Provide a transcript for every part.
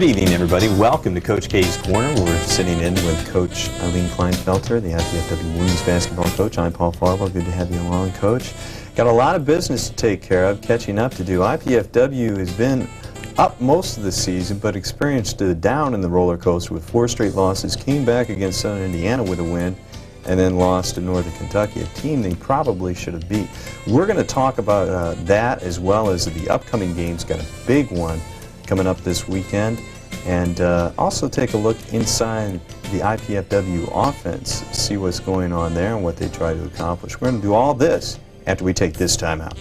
Good evening, everybody. Welcome to Coach K's Corner. We're sitting in with Coach Eileen Kleinfelter, the IPFW women's basketball coach. I'm Paul Farwell. Good to have you along, Coach. Got a lot of business to take care of, catching up to do. IPFW has been up most of the season, but experienced a down in the roller coaster with 4 straight losses. Came back against Southern Indiana with a win, and then lost to Northern Kentucky, a team they probably should have beat. We're going to talk about that as well as the upcoming games. Got a big one coming up this weekend, and also take a look inside the IPFW offense, see what's going on there and what they try to accomplish. We're going to do all this after we take this time out.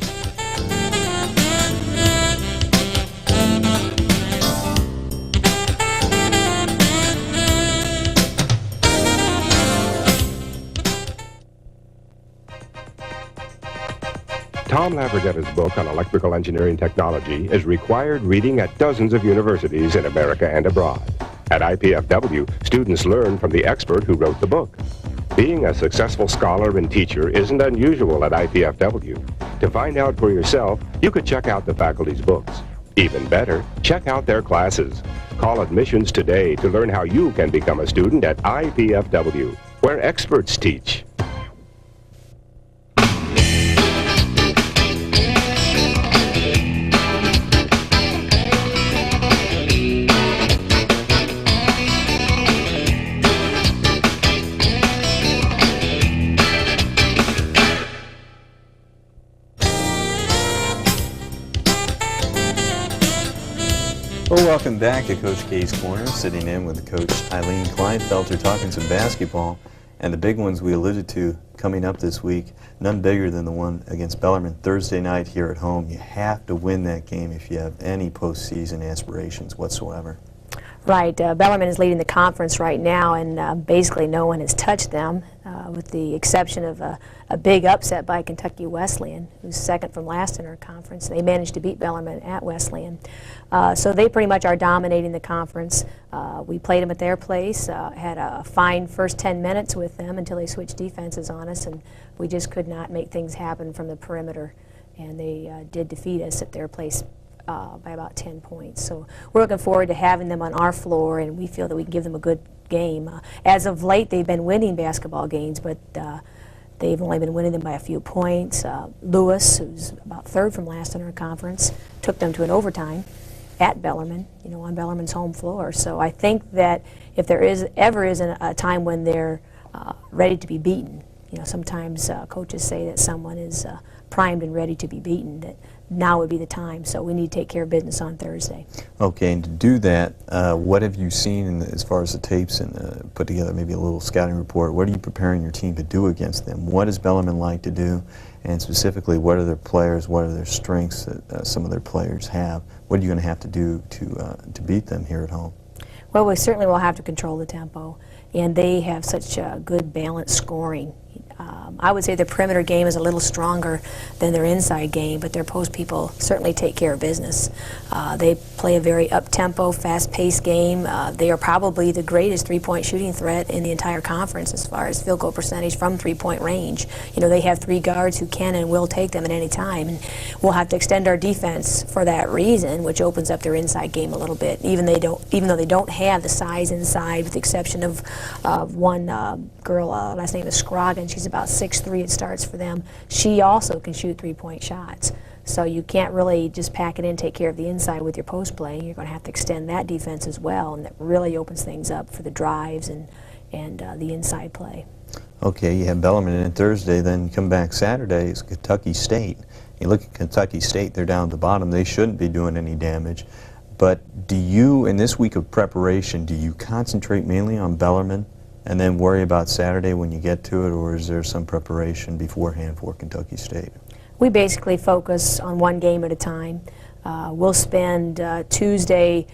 Tom Laverdetta's book on electrical engineering technology is required reading at dozens of universities in America and abroad. At IPFW, students learn from the expert who wrote the book. Being a successful scholar and teacher isn't unusual at IPFW. To find out for yourself, you could check out the faculty's books. Even better, check out their classes. Call admissions today to learn how you can become a student at IPFW, where experts teach. Well, welcome back to Coach K's Corner, sitting in with Coach Eileen Kleinfelter, talking some basketball, and the big ones we alluded to coming up this week, none bigger than the one against Bellarmine Thursday night here at home. You have to win that game if you have any postseason aspirations whatsoever. Right. Bellarmine is leading the conference right now, and basically no one has touched them, with the exception of a big upset by Kentucky Wesleyan, who's second from last in our conference. They managed to beat Bellarmine at Wesleyan. So they pretty much are dominating the conference. We played them at their place, had a fine first 10 minutes with them until they switched defenses on us, and we just could not make things happen from the perimeter. And they did defeat us at their place by about 10 points. So we're looking forward to having them on our floor, and we feel that we can give them a good game. As of late, they've been winning basketball games, but they've only been winning them by a few points. Lewis, who's about third from last in our conference, took them to an overtime at Bellarmine, on Bellarmine's home floor. So I think that if there ever is a time when they're ready to be beaten, sometimes coaches say that someone is primed and ready to be beaten, that now would be the time. So we need to take care of business on Thursday. Okay, and to do that, what have you seen as far as the tapes, and put together maybe a little scouting report? What are you preparing your team to do against them? What does Bellarmine like to do? And specifically, what are their players, what are their strengths that some of their players have? What are you going to have to do to beat them here at home? Well, we certainly will have to control the tempo, and they have such good balanced scoring. I would say their perimeter game is a little stronger than their inside game, but their post people certainly take care of business. They play a very up-tempo, fast-paced game. They are probably the greatest three-point shooting threat in the entire conference as far as field goal percentage from three-point range. They have 3 guards who can and will take them at any time, and we'll have to extend our defense for that reason, which opens up their inside game a little bit. Even though they don't have the size inside, with the exception of one girl, last name is Scroggin. She's about 6'3", it starts for them. She also can shoot 3-point shots. So you can't really just pack it in, take care of the inside with your post play. You're going to have to extend that defense as well, and that really opens things up for the drives and the inside play. Okay, you have Bellarmine in Thursday, then you come back Saturday, it's Kentucky State. You look at Kentucky State, they're down at the bottom. They shouldn't be doing any damage. But do you, in this week of preparation, do you concentrate mainly on Bellarmine and then worry about Saturday when you get to it, or is there some preparation beforehand for Kentucky State? We basically focus on one game at a time. We'll spend Tuesday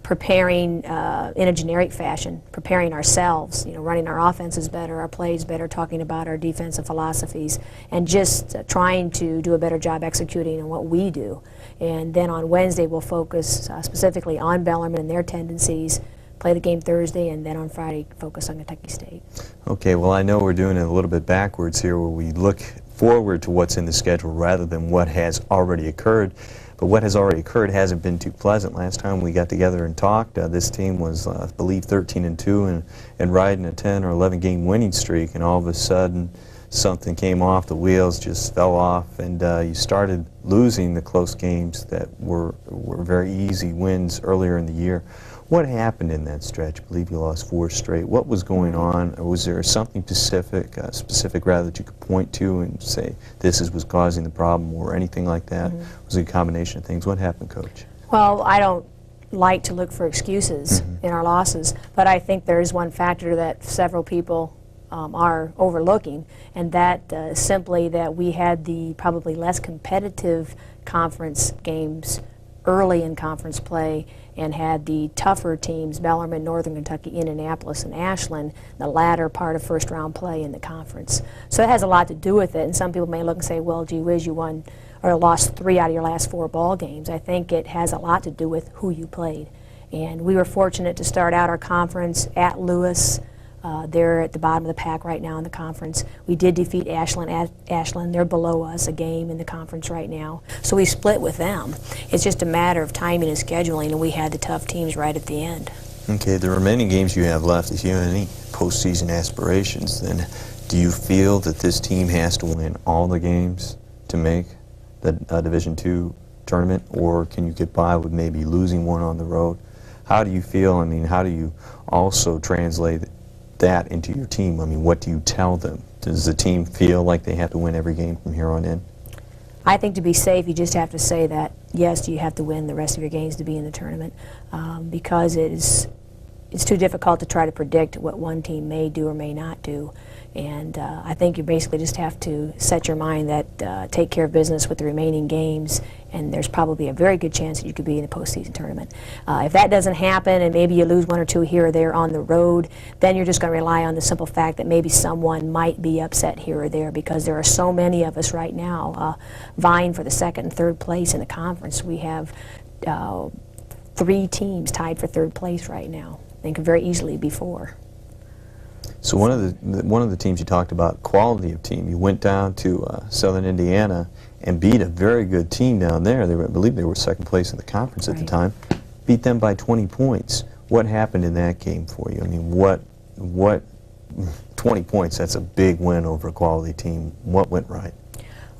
preparing in a generic fashion, preparing ourselves, running our offenses better, our plays better, talking about our defensive philosophies, and just trying to do a better job executing on what we do. And then on Wednesday we'll focus specifically on Bellarmine and their tendencies, play the game Thursday, and then on Friday focus on Kentucky State. Okay, well, I know we're doing it a little bit backwards here, where we look forward to what's in the schedule rather than what has already occurred. But what has already occurred hasn't been too pleasant. Last time we got together and talked, this team was, I believe, 13-2 and riding a 10 or 11 game winning streak, and all of a sudden something came off, the wheels just fell off, and you started losing the close games that were very easy wins earlier in the year. What happened in that stretch? I believe you lost 4 straight. What was going on? Or was there something specific rather, that you could point to and say this was causing the problem, or anything like that? Was it a combination of things? What happened, Coach? Well, I don't like to look for excuses in our losses, but I think there is one factor that several people are overlooking, and that is simply that we had the probably less competitive conference games early in conference play, and had the tougher teams, Bellarmine, Northern Kentucky, Indianapolis, and Ashland, the latter part of first round play in the conference. So it has a lot to do with it, and some people may look and say, well, gee whiz, you won or lost 3 out of your last 4 ball games. I think it has a lot to do with who you played. And we were fortunate to start out our conference at Lewis. They're at the bottom of the pack right now in the conference. We did defeat Ashland at Ashland. They're below us a game in the conference right now. So we split with them. It's just a matter of timing and scheduling, and we had the tough teams right at the end. Okay, the remaining games you have left, if you have any postseason aspirations, then do you feel that this team has to win all the games to make the Division II tournament, or can you get by with maybe losing one on the road? How do you feel? I mean, how do you also translate that into your team? I mean, what do you tell them? Does the team feel like they have to win every game from here on in? I think to be safe, you just have to say that, yes, you have to win the rest of your games to be in the tournament, because it's too difficult to try to predict what one team may do or may not do. And I think you basically just have to set your mind that take care of business with the remaining games, and there's probably a very good chance that you could be in the postseason tournament. If that doesn't happen, and maybe you lose 1 or 2 here or there on the road, then you're just going to rely on the simple fact that maybe someone might be upset here or there, because there are so many of us right now vying for the 2nd and 3rd place in the conference. We have 3 teams tied for 3rd place right now. They could very easily be 4. So one of the teams you talked about, quality of team, you went down to Southern Indiana and beat a very good team down there. I believe they were 2nd place in the conference at the time. Beat them by 20 points. What happened in that game for you? I mean, what 20 points, that's a big win over a quality team. What went right?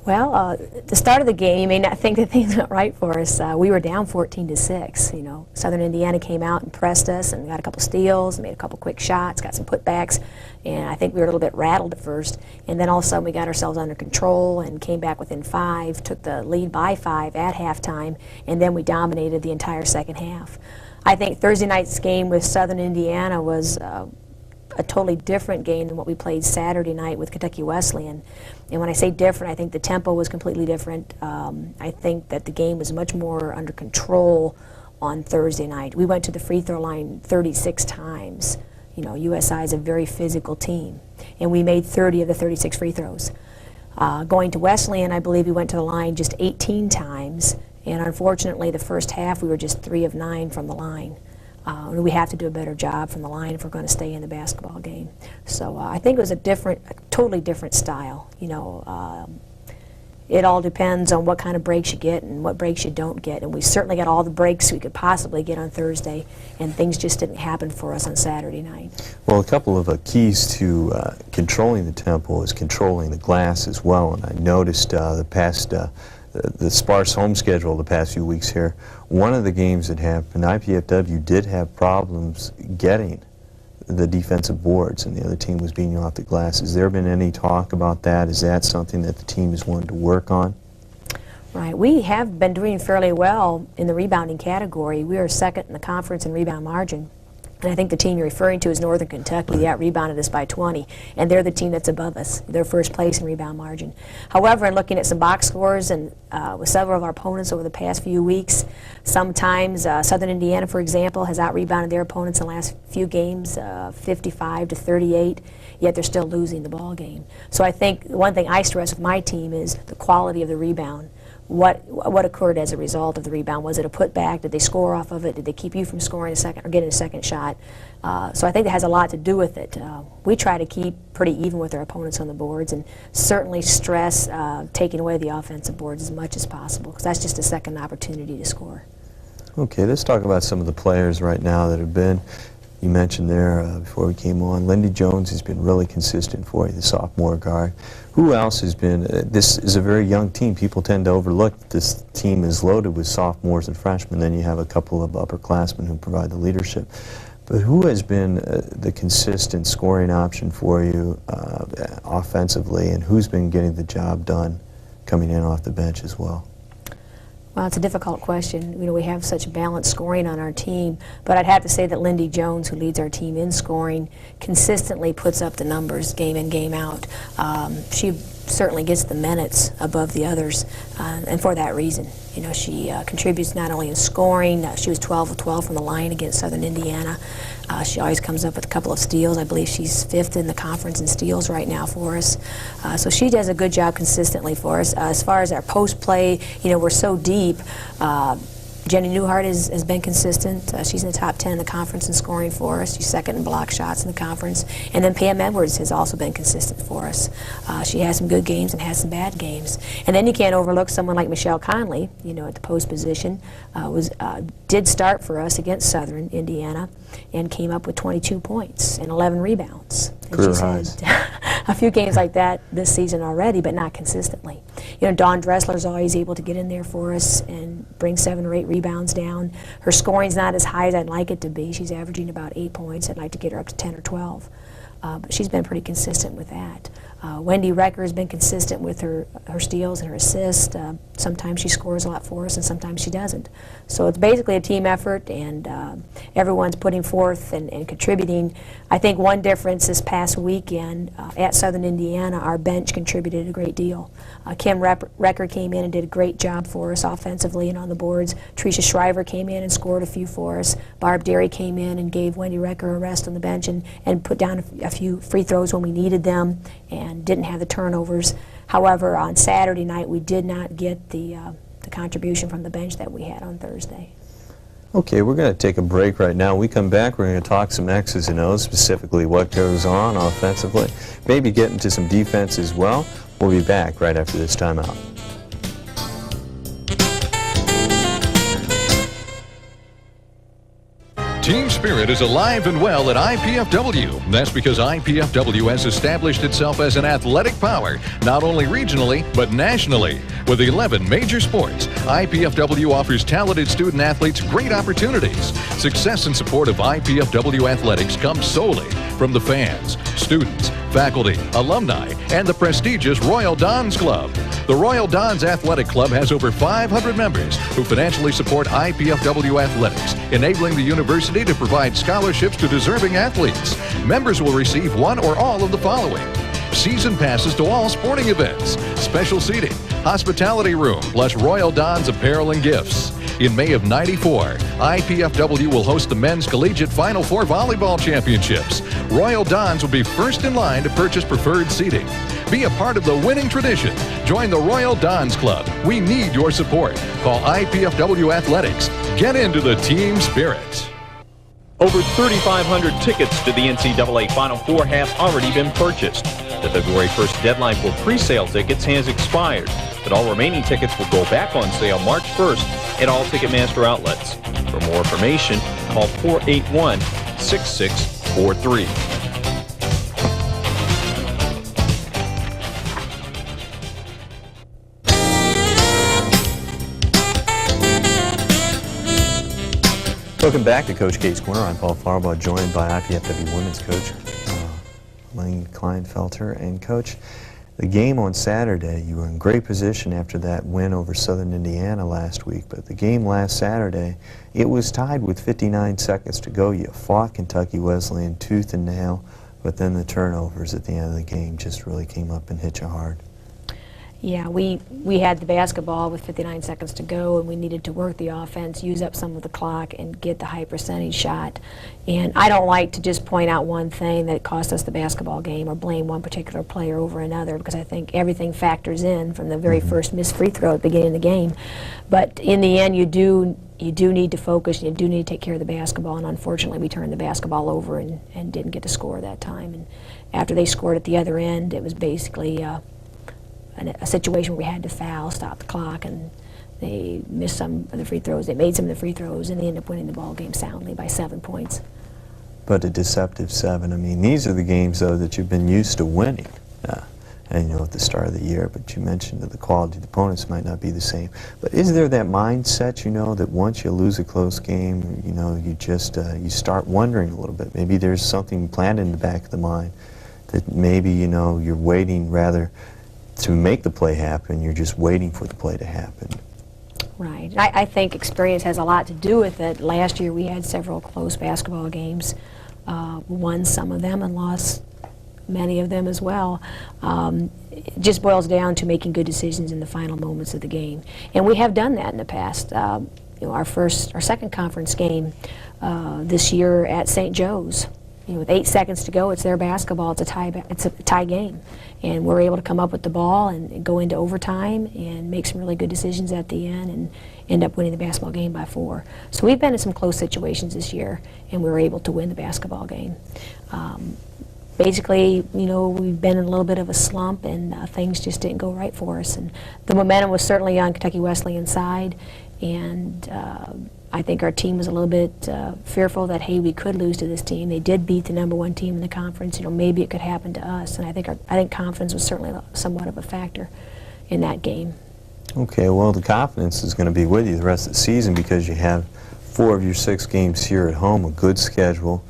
Well, the start of the game, you may not think that things went right for us. We were down 14-6. You know, Southern Indiana came out and pressed us and got a couple steals, made a couple quick shots, got some putbacks, and I think we were a little bit rattled at first. And then all of a sudden we got ourselves under control and came back within 5, took the lead by 5 at halftime, and then we dominated the entire second half. I think Thursday night's game with Southern Indiana was a totally different game than what we played Saturday night with Kentucky Wesleyan. And when I say different, I think the tempo was completely different. I think that the game was much more under control on Thursday night. We went to the free throw line 36 times. You know, USI is a very physical team, and we made 30 of the 36 free throws. Going to Wesleyan, I believe we went to the line just 18 times, and unfortunately the first half we were just 3 of 9 from the line. We have to do a better job from the line if we're going to stay in the basketball game. So I think it was a totally different style. You know, it all depends on what kind of breaks you get and what breaks you don't get. And we certainly got all the breaks we could possibly get on Thursday, and things just didn't happen for us on Saturday night. Well, a couple of keys to controlling the tempo is controlling the glass as well. And I noticed the sparse home schedule the past few weeks here, one of the games that happened, IPFW did have problems getting the defensive boards, and the other team was beating you off the glass. Has there been any talk about that? Is that something that the team is wanting to work on? Right. We have been doing fairly well in the rebounding category. We are 2nd in the conference in rebound margin. And I think the team you're referring to is Northern Kentucky. They out-rebounded us by 20, and they're the team that's above us. They're 1st place in rebound margin. However, in looking at some box scores and with several of our opponents over the past few weeks, sometimes Southern Indiana, for example, has out-rebounded their opponents in the last few games, 55-38, yet they're still losing the ball game. So I think one thing I stress with my team is the quality of the rebound. what occurred as a result of the rebound. Was it a putback? Did they score off of it? Did they keep you from scoring a second or getting a second shot? So I think that has a lot to do with it. We try to keep pretty even with our opponents on the boards, and certainly stress taking away the offensive boards as much as possible, because that's just a second opportunity to score. Okay, let's talk about some of the players right now that have been. You mentioned there before we came on, Lindy Jones has been really consistent for you, the sophomore guard. Who else has been, this is a very young team. People tend to overlook this team is loaded with sophomores and freshmen. Then you have a couple of upperclassmen who provide the leadership. But who has been the consistent scoring option for you offensively, and who's been getting the job done coming in off the bench as well? Well, it's a difficult question. You know, we have such balanced scoring on our team, but I'd have to say that Lindy Jones, who leads our team in scoring, consistently puts up the numbers game in, game out. She certainly gets the minutes above the others, and for that reason. You know, she contributes not only in scoring, she was 12 of 12 from the line against Southern Indiana. She always comes up with a couple of steals. I believe she's 5th in the conference in steals right now for us. So she does a good job consistently for us. As far as our post play, you know, we're so deep. Jenny Newhart has been consistent. She's in the top 10 in the conference in scoring for us. She's 2nd in block shots in the conference. And then Pam Edwards has also been consistent for us. She has some good games and has some bad games. And then you can't overlook someone like Michelle Conley, you know, at the post position. Did start for us against Southern Indiana and came up with 22 points and 11 rebounds. And Career she's highs. had a few games like that this season already, but not consistently. You know, Dawn Dressler's always able to get in there for us and bring 7 or 8 rebounds down. Her scoring's not as high as I'd like it to be. She's averaging about 8 points. I'd like to get her up to 10 or 12. But she's been pretty consistent with that. Wendy Recker has been consistent with her steals and her assists. Sometimes she scores a lot for us and sometimes she doesn't. So it's basically a team effort, and everyone's putting forth and contributing. I think one difference this past weekend at Southern Indiana, our bench contributed a great deal. Kim Recker came in and did a great job for us offensively and on the boards. Tricia Shriver came in and scored a few for us. Barb Derry came in and gave Wendy Recker a rest on the bench and put down a few free throws when we needed them and didn't have the turnovers. However, on Saturday night we did not get the contribution from the bench that we had on Thursday. Okay, we're going to take a break right now. When we come back, we're going to talk some X's and O's, specifically what goes on offensively, maybe get into some defense as well. We'll be back right after this timeout. Team spirit is alive and well at IPFW. That's because IPFW has established itself as an athletic power, not only regionally, but nationally. With 11 major sports, IPFW offers talented student athletes great opportunities. Success and support of IPFW athletics comes solely from the fans, students, faculty, alumni, and the prestigious Royal Dons Club. The Royal Dons Athletic Club has over 500 members who financially support IPFW athletics, enabling the university to provide scholarships to deserving athletes. Members will receive one or all of the following: season passes to all sporting events, special seating, hospitality room, plus Royal Dons apparel and gifts. In May of '94, IPFW will host the Men's Collegiate Final Four Volleyball Championships. Royal Dons will be first in line to purchase preferred seating. Be a part of the winning tradition. Join the Royal Dons Club. We need your support. Call IPFW Athletics. Get into the team spirit. Over 3,500 tickets to the NCAA Final Four have already been purchased. The February 1st deadline for pre-sale tickets has expired, but all remaining tickets will go back on sale March 1st at all Ticketmaster outlets. For more information, call 481-6643. Welcome back to Coach K's Corner. I'm Paul Farbaugh, joined by IPFW women's coach, Lane Kleinfelter. And Coach, the game on Saturday, you were in great position after that win over Southern Indiana last week, but the game last Saturday, it was tied with 59 seconds to go. You fought Kentucky Wesleyan tooth and nail, but then the turnovers at the end of the game just really came up and hit you hard. Yeah, we had the basketball with 59 seconds to go, and we needed to work the offense, use up some of the clock, and get the high percentage shot. And I don't like to just point out one thing that cost us the basketball game or blame one particular player over another, because I think everything factors in from the very first missed free throw at the beginning of the game. But in the end, you do need to focus, you do need to take care of the basketball, and unfortunately we turned the basketball over and didn't get to score that time. And after they scored at the other end, it was basically a situation where we had to foul, stop the clock, and they missed some of the free throws. They made some of the free throws, and they ended up winning the ball game soundly by 7 points. But a deceptive 7. I mean, these are the games, though, that you've been used to winning. And, you know, at the start of the year, but you mentioned that the quality of the opponents might not be the same. But is there that mindset, you know, that once you lose a close game, you know, you just, you start wondering a little bit. Maybe there's something planted in the back of the mind that maybe, you know, you're waiting rather to make the play happen, you're just waiting for the play to happen. Right. I think experience has a lot to do with it. Last year we had several close basketball games, won some of them and lost many of them as well. It just boils down to making good decisions in the final moments of the game. And we have done that in the past. You know, our second conference game this year at St. Joe's, you know, with 8 seconds to go, it's their basketball. It's a tie game, and we're able to come up with the ball and go into overtime and make some really good decisions at the end and end up winning the basketball game by 4. So we've been in some close situations this year, and we were able to win the basketball game. Basically, you know, we've been in a little bit of a slump, and things just didn't go right for us. And the momentum was certainly on Kentucky Wesleyan's side, and I think our team was a little bit fearful that, hey, we could lose to this team. They did beat the #1 team in the conference. You know, maybe it could happen to us. And I think confidence was certainly somewhat of a factor in that game. Okay, well, the confidence is going to be with you the rest of the season because you have 4 of your 6 games here at home, a good schedule.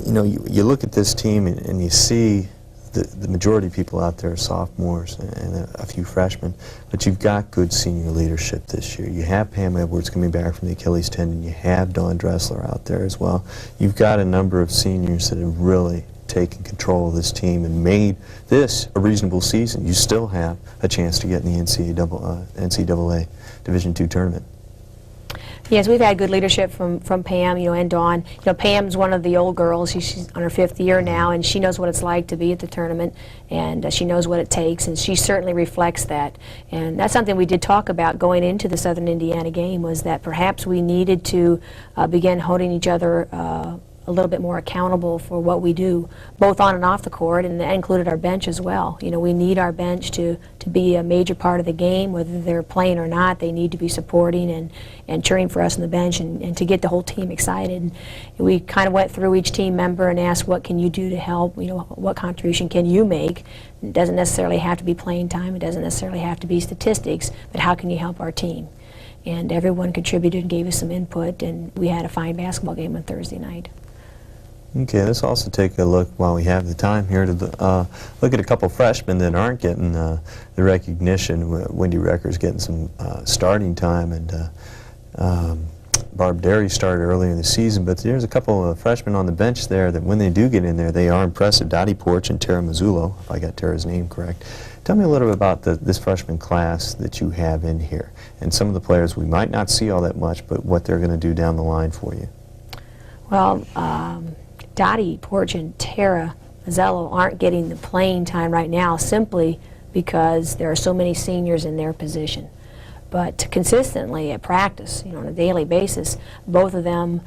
You know, you look at this team and you see the majority of people out there are sophomores and a few freshmen, but you've got good senior leadership this year. You have Pam Edwards coming back from the Achilles tendon. You have Dawn Dressler out there as well. You've got a number of seniors that have really taken control of this team and made this a reasonable season. You still have a chance to get in the NCAA Division II tournament. Yes, we've had good leadership from Pam, you know, and Dawn. You know, Pam's one of the old girls. She's on her 5th year now, and she knows what it's like to be at the tournament, and she knows what it takes, and she certainly reflects that. And that's something we did talk about going into the Southern Indiana game, was that perhaps we needed to begin holding each other a little bit more accountable for what we do, both on and off the court, and that included our bench as well. You know, we need our bench to be a major part of the game, whether they're playing or not. They need to be supporting and cheering for us on the bench and to get the whole team excited. And we kind of went through each team member and asked, what can you do to help? You know, what contribution can you make? It doesn't necessarily have to be playing time. It doesn't necessarily have to be statistics, but how can you help our team? And everyone contributed and gave us some input, and we had a fine basketball game on Thursday night. Okay, let's also take a look, while we have the time here, to look at a couple freshmen that aren't getting the recognition. Wendy Recker's getting some starting time, and Barb Derry started earlier in the season, but there's a couple of freshmen on the bench there that when they do get in there, they are impressive. Dottie Porch and Tara Mazzullo, if I got Tara's name correct. Tell me a little bit about this freshman class that you have in here, and some of the players we might not see all that much, but what they're going to do down the line for you. Well, Dottie Porch and Tara Mazzello aren't getting the playing time right now simply because there are so many seniors in their position. But consistently at practice, you know, on a daily basis, both of them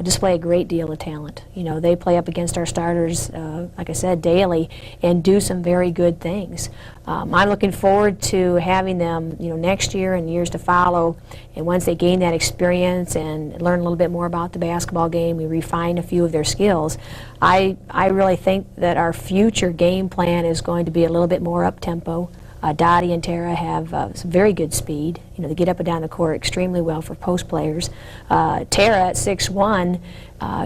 display a great deal of talent. You know, they play up against our starters, like I said, daily, and do some very good things. I'm looking forward to having them, you know, next year and years to follow. And once they gain that experience and learn a little bit more about the basketball game, we refine a few of their skills. I really think that our future game plan is going to be a little bit more up-tempo. Dottie and Tara have some very good speed. You know, they get up and down the court extremely well for post players. Tara at 6'1"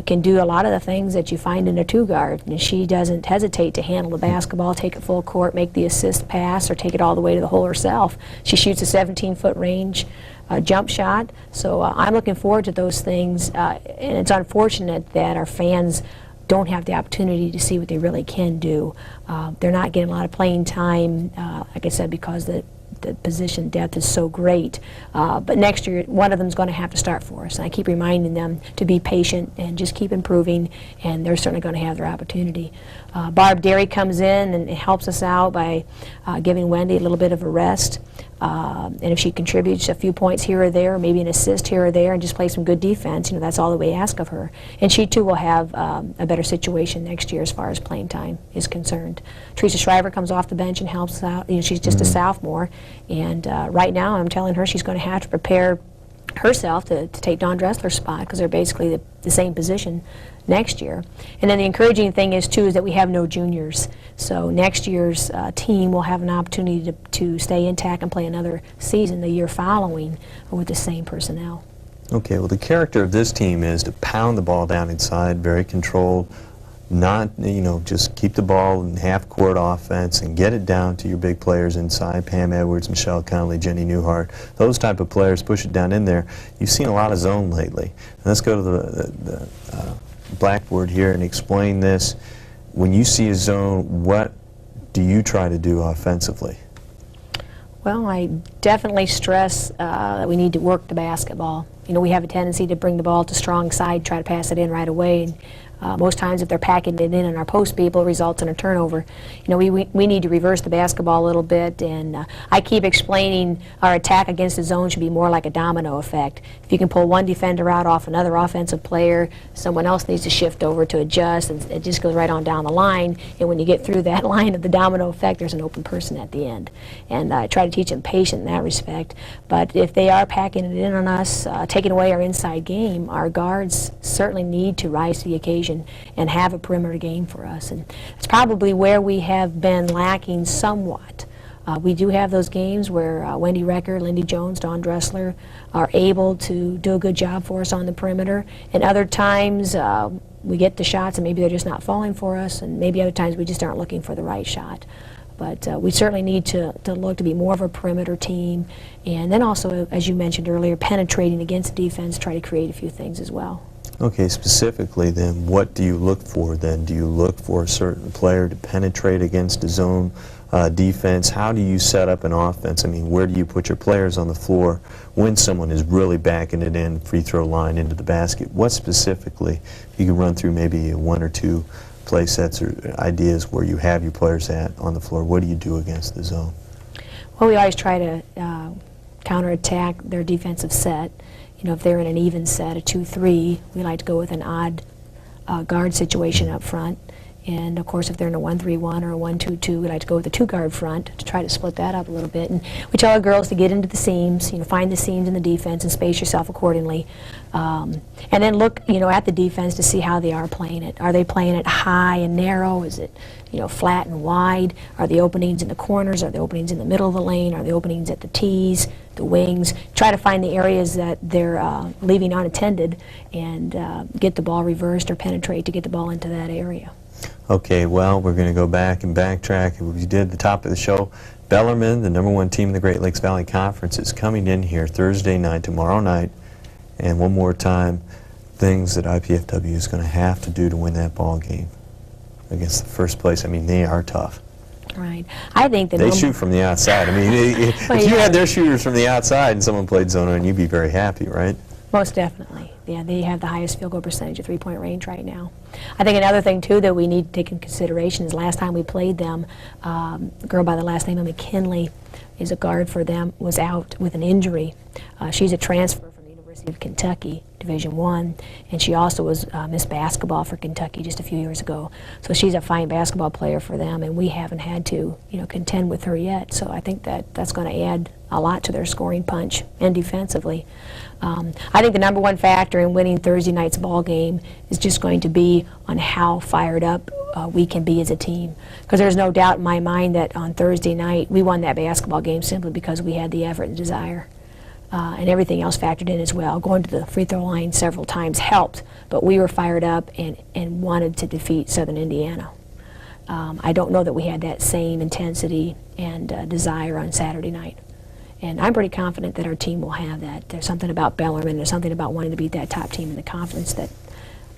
can do a lot of the things that you find in a 2-guard, and she doesn't hesitate to handle the basketball, take it full court, make the assist pass, or take it all the way to the hole herself. She shoots a 17-foot range jump shot, so I'm looking forward to those things, and it's unfortunate that our fans don't have the opportunity to see what they really can do. They're not getting a lot of playing time, like I said, because the position depth is so great. But next year, one of them is going to have to start for us. And I keep reminding them to be patient and just keep improving, and they're certainly going to have their opportunity. Barb Derry comes in and helps us out by giving Wendy a little bit of a rest. And if she contributes a few points here or there, maybe an assist here or there, and just play some good defense, you know, that's all that we ask of her. And she too will have a better situation next year as far as playing time is concerned. Teresa Shriver comes off the bench and helps us out. You know, she's just a sophomore, and right now I'm telling her she's going to have to prepare herself to take Dawn Dressler's spot, because they're basically the same position next year. And then the encouraging thing is too is that we have no juniors, so next year's team will have an opportunity to stay intact and play another season the year following with the same personnel. Okay, well, the character of this team is to pound the ball down inside, very controlled, not, you know, just keep the ball in half-court offense and get it down to your big players inside, Pam Edwards, Michelle Connolly, Jenny Newhart, those type of players, push it down in there. You've seen a lot of zone lately. And let's go to the blackboard here and explain this. When you see a zone, what do you try to do offensively? Well, I definitely stress that we need to work the basketball. You know, we have a tendency to bring the ball to strong side, try to pass it in right away. And, most times if they're packing it in our post people, it results in a turnover. You know, we need to reverse the basketball a little bit, and I keep explaining our attack against the zone should be more like a domino effect. If you can pull one defender out off another offensive player, someone else needs to shift over to adjust, and it just goes right on down the line. And when you get through that line of the domino effect, there's an open person at the end. And I try to teach them patience in that respect. But if they are packing it in on us, taking away our inside game, our guards certainly need to rise to the occasion and have a perimeter game for us. And it's probably where we have been lacking somewhat. We do have those games where Wendy Recker, Lindy Jones, Dawn Dressler are able to do a good job for us on the perimeter, and other times we get the shots and maybe they're just not falling for us, and maybe other times we just aren't looking for the right shot. But we certainly need to look to be more of a perimeter team, and then also, as you mentioned earlier, penetrating against defense, try to create a few things as well. Okay, specifically then, what do you look for then? Do you look for a certain player to penetrate against a zone defense? How do you set up an offense? I mean, where do you put your players on the floor when someone is really backing it in, free throw line into the basket? What specifically, if you could run through maybe one or two play sets or ideas where you have your players on the floor, what do you do against the zone? Well, we always try to counterattack their defensive set. You know, if they're in an even set, a 2-3, we like to go with an odd guard situation up front. And of course, if they're in a 1-3-1 or a 1-2-2, we like to go with a two-guard front to try to split that up a little bit. And we tell our girls to get into the seams, you know, find the seams in the defense and space yourself accordingly. And then look, you know, at the defense to see how they are playing it. Are they playing it high and narrow? Is it, you know, flat and wide? Are the openings in the corners? Are the openings in the middle of the lane? Are the openings at the tees, the wings? Try to find the areas that they're leaving unattended and get the ball reversed or penetrate to get the ball into that area. Okay, well, we're going to go back and backtrack. We did at the top of the show. Bellarmine, the #1 team in the Great Lakes Valley Conference, is coming in here Thursday night, tomorrow night, and one more time, things that IPFW is going to have to do to win that ball game against the first place. I mean, they are tough. Right. I think that they shoot from the outside. I mean, if you had their shooters from the outside and someone played zone on, you'd be very happy, right? Most definitely. Yeah, they have the highest field goal percentage of three-point range right now. I think another thing, too, that we need to take in consideration is last time we played them, a girl by the last name of McKinley is a guard for them, was out with an injury. She's a transfer from the University of Kentucky, Division I, and she also was Miss Basketball for Kentucky just a few years ago. So she's a fine basketball player for them, and we haven't had to, you know, contend with her yet. So I think that's going to add a lot to their scoring punch and defensively. I think the #1 factor in winning Thursday night's ball game is just going to be on how fired up we can be as a team. Because there's no doubt in my mind that on Thursday night we won that basketball game simply because we had the effort and desire. And everything else factored in as well. Going to the free throw line several times helped, but we were fired up and wanted to defeat Southern Indiana. I don't know that we had that same intensity and desire on Saturday night. And I'm pretty confident that our team will have that. There's something about Bellarmine, there's something about wanting to beat that top team in the conference that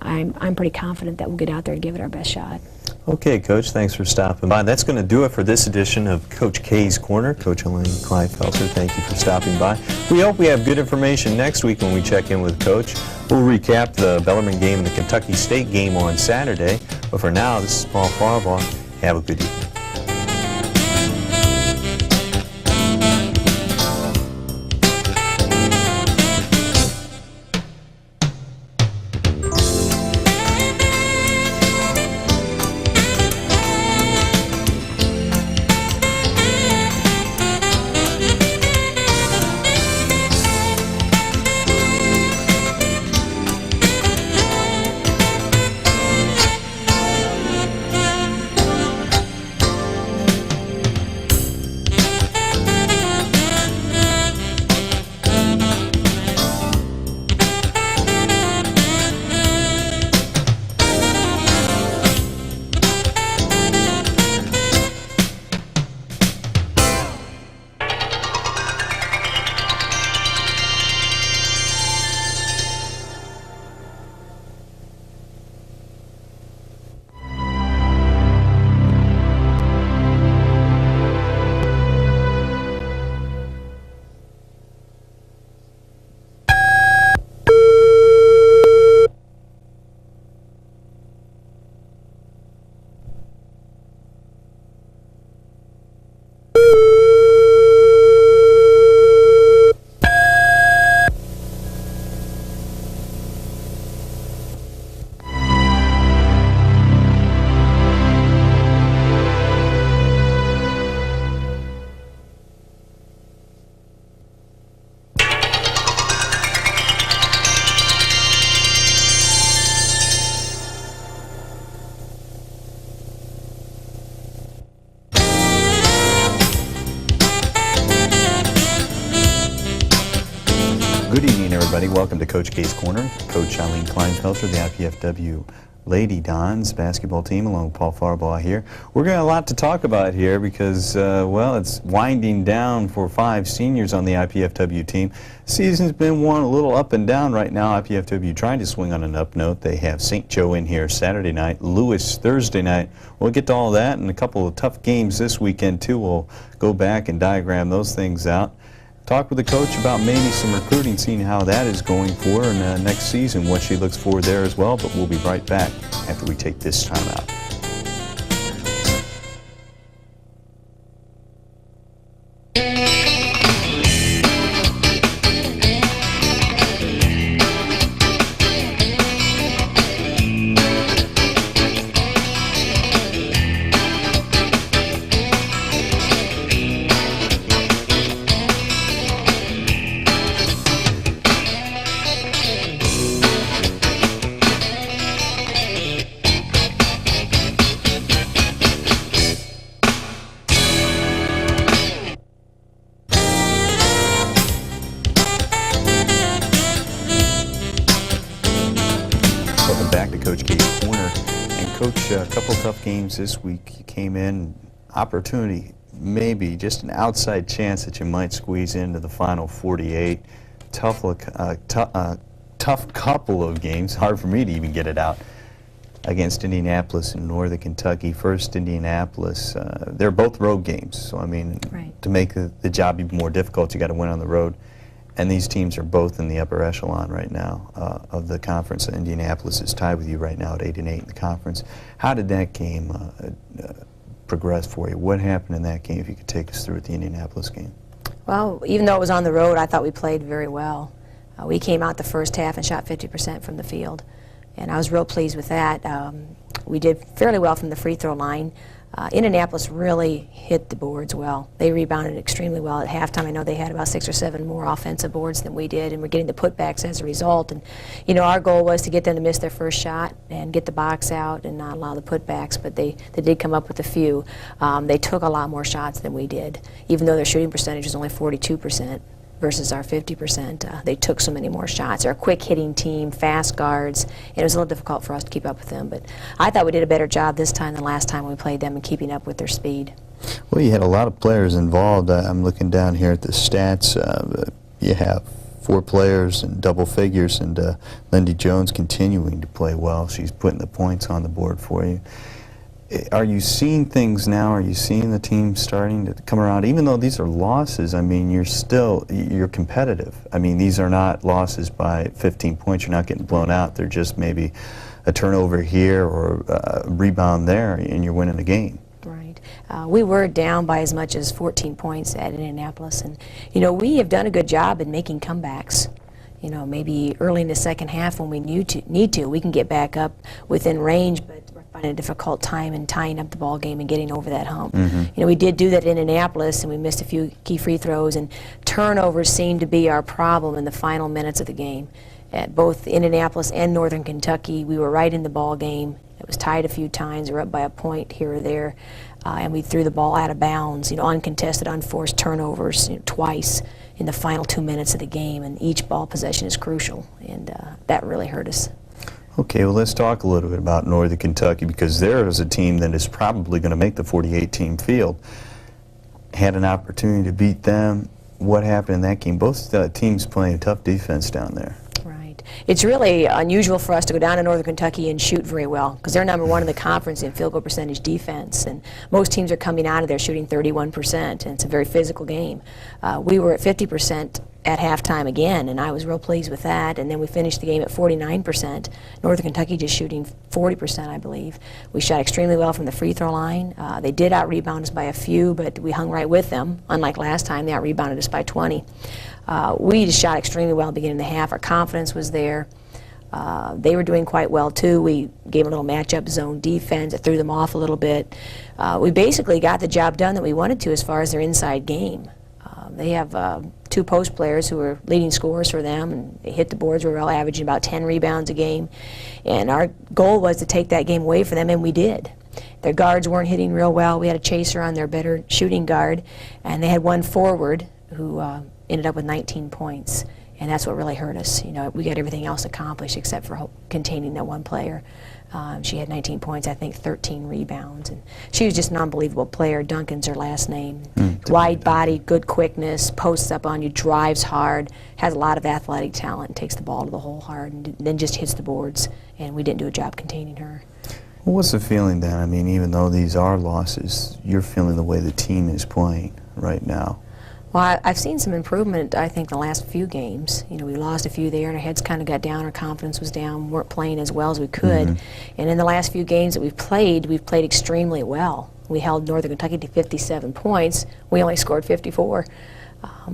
I'm pretty confident that we'll get out there and give it our best shot. Okay, Coach, thanks for stopping by. That's going to do it for this edition of Coach K's Corner. Coach Elaine Kleinfelter, thank you for stopping by. We hope we have good information next week when we check in with Coach. We'll recap the Bellarmine game and the Kentucky State game on Saturday. But for now, this is Paul Farbaugh. Have a good evening. Good evening, everybody. Welcome to Coach K's Corner. Coach Eileen Kleinfelter, the IPFW Lady Dons basketball team, along with Paul Farbaugh here. We're going to have a lot to talk about here because, well, it's winding down for 5 seniors on the IPFW team. Season's been one a little up and down right now. IPFW trying to swing on an up note. They have St. Joe in here Saturday night, Lewis Thursday night. We'll get to all that and a couple of tough games this weekend, too. We'll go back and diagram those things out. Talk with the coach about maybe some recruiting, seeing how that is going for her in next season, what she looks for there as well. But we'll be right back after we take this time out. A couple tough games this week. You came in, opportunity, maybe just an outside chance that you might squeeze into the final 48. Tough couple of games. Hard for me to even get it out. Against Indianapolis and Northern Kentucky. First, Indianapolis. They're both road games, so I mean, to make the job even more difficult, you got to win on the road. And these teams are both in the upper echelon right now of the conference. Indianapolis is tied with you right now at 8-8 in the conference. How did that game progress for you? What happened in that game, if you could take us through at the Indianapolis game? Well, even though it was on the road, I thought we played very well. We came out the first half and shot 50% from the field, and I was real pleased with that. We did fairly well from the free throw line. Indianapolis really hit the boards well. They rebounded extremely well at halftime. I know they had about 6 or 7 more offensive boards than we did, and we're getting the putbacks as a result. And you know, our goal was to get them to miss their first shot and get the box out and not allow the putbacks, but they did come up with a few. They took a lot more shots than we did, even though their shooting percentage was only 42%. Versus our 50%. They took so many more shots. They're a quick-hitting team, fast guards, and it was a little difficult for us to keep up with them. But I thought we did a better job this time than last time we played them in keeping up with their speed. Well, you had a lot of players involved. I'm looking down here at the stats. You have 4 players in double figures, and Lindy Jones continuing to play well. She's putting the points on the board for you. Are you seeing things now? Are you seeing the team starting to come around? Even though these are losses, I mean, you're competitive. I mean, these are not losses by 15 points. You're not getting blown out. They're just maybe a turnover here or a rebound there, and you're winning the game. Right. We were down by as much as 14 points at Indianapolis, and you know, we have done a good job in making comebacks. You know, maybe early in the second half when we need to, we can get back up within range, but we're finding a difficult time in tying up the ball game and getting over that hump. You know, we did do that in Indianapolis, and we missed a few key free throws, and turnovers seemed to be our problem in the final minutes of the game. At both Indianapolis and Northern Kentucky, we were right in the ball game. It was tied a few times, or up by a point here or there, and we threw the ball out of bounds, you know, uncontested, unforced turnovers, you know, twice in the final 2 minutes of the game, and each ball possession is crucial, and that really hurt us. Okay, well, let's talk a little bit about Northern Kentucky, because there is a team that is probably going to make the 48-team field. Had an opportunity to beat them. What happened in that game? Both teams playing tough defense down there. It's really unusual for us to go down to Northern Kentucky and shoot very well, because they're #1 in the conference in field goal percentage defense, and most teams are coming out of there shooting 31%, and it's a very physical game. We were at 50% at halftime again, and I was real pleased with that, and then we finished the game at 49%. Northern Kentucky just shooting 40%, I believe. We shot extremely well from the free throw line. They did out-rebound us by a few, but we hung right with them. Unlike last time, they out-rebounded us by 20. We just shot extremely well at the beginning of the half. Our confidence was there. They were doing quite well too. We gave them a little matchup zone defense. It threw them off a little bit. We basically got the job done that we wanted to as far as their inside game. They have 2 post players who are leading scorers for them, and they hit the boards. We were all averaging about 10 rebounds a game. And our goal was to take that game away from them, and we did. Their guards weren't hitting real well. We had a chaser on their better shooting guard, and they had one forward who ended up with 19 points, and that's what really hurt us. You know, we got everything else accomplished except for containing that one player. She had 19 points, I think 13 rebounds, and she was just an unbelievable player. Duncan's her last name. Wide body, good quickness, posts up on you, drives hard, has a lot of athletic talent, and takes the ball to the hole hard, and then just hits the boards, and we didn't do a job containing her. Well, what's the feeling then? I mean, even though these are losses, you're feeling the way the team is playing right now. Well, I've seen some improvement, I think, the last few games. You know, we lost a few there, and our heads kind of got down, our confidence was down, we weren't playing as well as we could. And in the last few games that we've played extremely well. We held Northern Kentucky to 57 points. We only scored 54.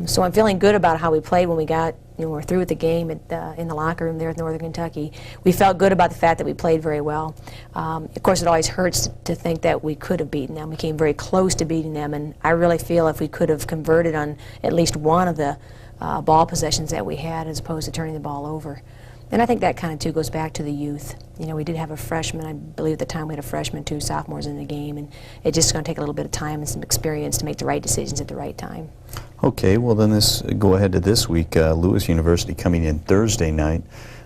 So I'm feeling good about how we played when we got, you know, we're through with the game in the locker room there at Northern Kentucky. We felt good about the fact that we played very well. Of course, it always hurts to think that we could have beaten them. We came very close to beating them, and I really feel if we could have converted on at least one of the ball possessions that we had as opposed to turning the ball over. And I think that kind of, too, goes back to the youth. You know, we did have a freshman. I believe at the time we had a freshman, 2 sophomores in the game, and it's just going to take a little bit of time and some experience to make the right decisions at the right time. Okay, well then let's go ahead to this week. Lewis University coming in Thursday night.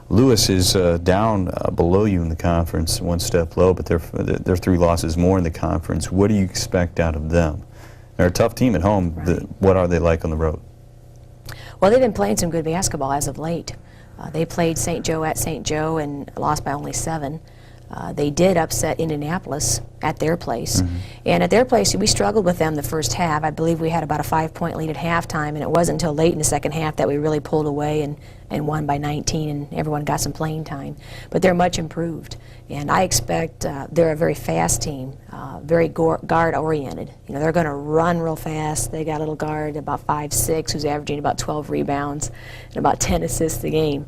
Lewis is down below you in the conference, 1 step low, but they're 3 losses more in the conference. What do you expect out of them? They're a tough team at home. Right. What are they like on the road? Well, they've been playing some good basketball as of late. They played St. Joe at St. Joe and lost by only 7. They did upset Indianapolis at their place. And at their place, we struggled with them the first half. I believe we had about a 5-point lead at halftime, and it wasn't until late in the second half that we really pulled away and won by 19, and everyone got some playing time. But they're much improved. And I expect they're a very fast team, very guard-oriented. You know, they're going to run real fast. They got a little guard, about 5'6", who's averaging about 12 rebounds and about 10 assists a game.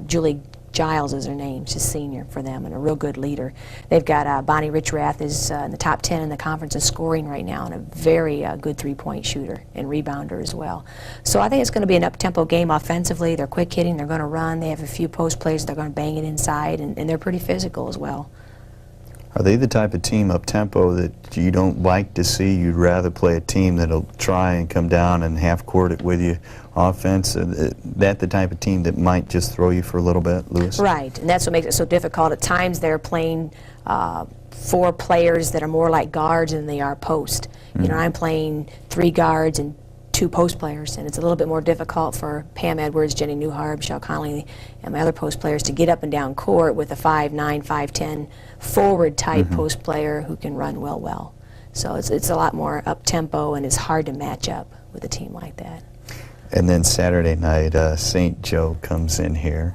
Julie Giles is her name. She's senior for them and a real good leader. They've got Bonnie Richrath is in the top 10 in the conference in scoring right now, and a very good 3-point shooter and rebounder as well. So I think it's going to be an up-tempo game offensively. They're quick hitting. They're going to run. They have a few post plays. They're going to bang it inside, and they're pretty physical as well. Are they the type of team up-tempo that you don't like to see? You'd rather play a team that'll try and come down and half-court it with you offense? That the type of team that might just throw you for a little bit, Lewis? Right, and that's what makes it so difficult. At times they're playing 4 players that are more like guards than they are post. You know, I'm playing 3 guards and 2 post players, and it's a little bit more difficult for Pam Edwards, Jenny Newhart, Michelle Connolly, and my other post players to get up and down court with a 5'9", 5'10" forward type post player who can run well. So it's a lot more up tempo, and it's hard to match up with a team like that. And then Saturday night, St. Joe comes in here.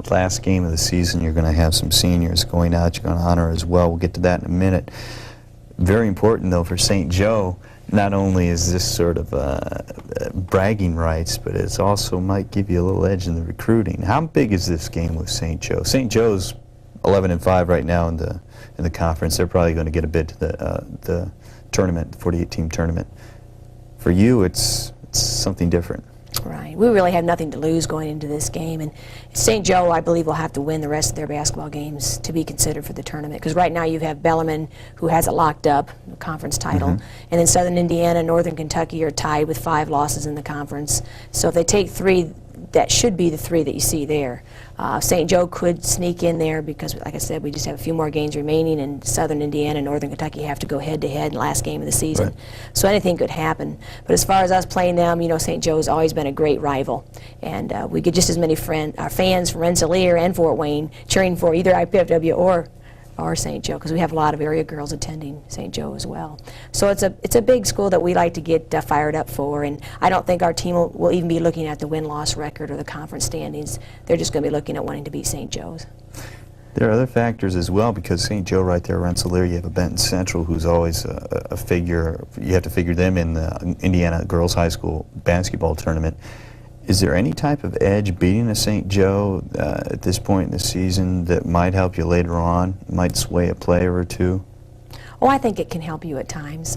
Last game of the season, you're going to have some seniors going out. You're going to honor as well. We'll get to that in a minute. Very important, though, for St. Joe. Not only is this sort of bragging rights, but it also might give you a little edge in the recruiting. How big is this game with St. Joe? St. Joe's 11-5 right now in the conference. They're probably going to get a bid to the tournament, the 48-team tournament. For you, it's something different. Right. We really have nothing to lose going into this game, and St. Joe, I believe, will have to win the rest of their basketball games to be considered for the tournament, because right now you have Bellarmine, who has it locked up, the conference title, and then Southern Indiana and Northern Kentucky are tied with 5 losses in the conference. So if they take 3, that should be the 3 that you see there. St. Joe could sneak in there because, like I said, we just have a few more games remaining, and Southern Indiana and Northern Kentucky have to go head-to-head in the last game of the season. Right. So anything could happen. But as far as us playing them, you know, St. Joe's always been a great rival, and we get just as many fans from Rensselaer and Fort Wayne cheering for either IPFW or St. Joe, because we have a lot of area girls attending St. Joe as well. So it's a big school that we like to get fired up for, and I don't think our team will even be looking at the win-loss record or the conference standings. They're just going to be looking at wanting to beat St. Joe's. There are other factors as well, because St. Joe right there, Rensselaer, you have a Benton Central who's always a figure. You have to figure them in the Indiana Girls High School basketball tournament. Is there any type of edge beating a St. Joe at this point in the season that might help you later on, might sway a player or two? Oh, I think it can help you at times.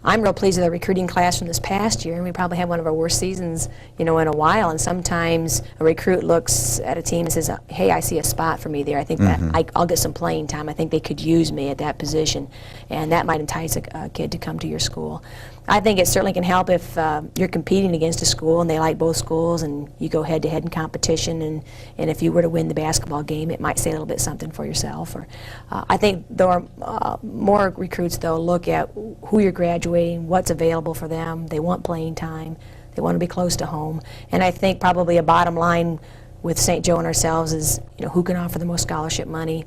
I'm real pleased with our recruiting class from this past year, and we probably had one of our worst seasons, you know, in a while. And sometimes a recruit looks at a team and says, "Hey, I see a spot for me there. I think that I'll get some playing time. I think they could use me at that position," and that might entice a kid to come to your school. I think it certainly can help if you're competing against a school and they like both schools, and you go head-to-head in competition, and if you were to win the basketball game, it might say a little bit something for yourself. Or I think there are more recruits, though, look at who you're graduating, what's available for them. They want playing time. They want to be close to home. And I think probably a bottom line with St. Joe and ourselves is, you know, who can offer the most scholarship money.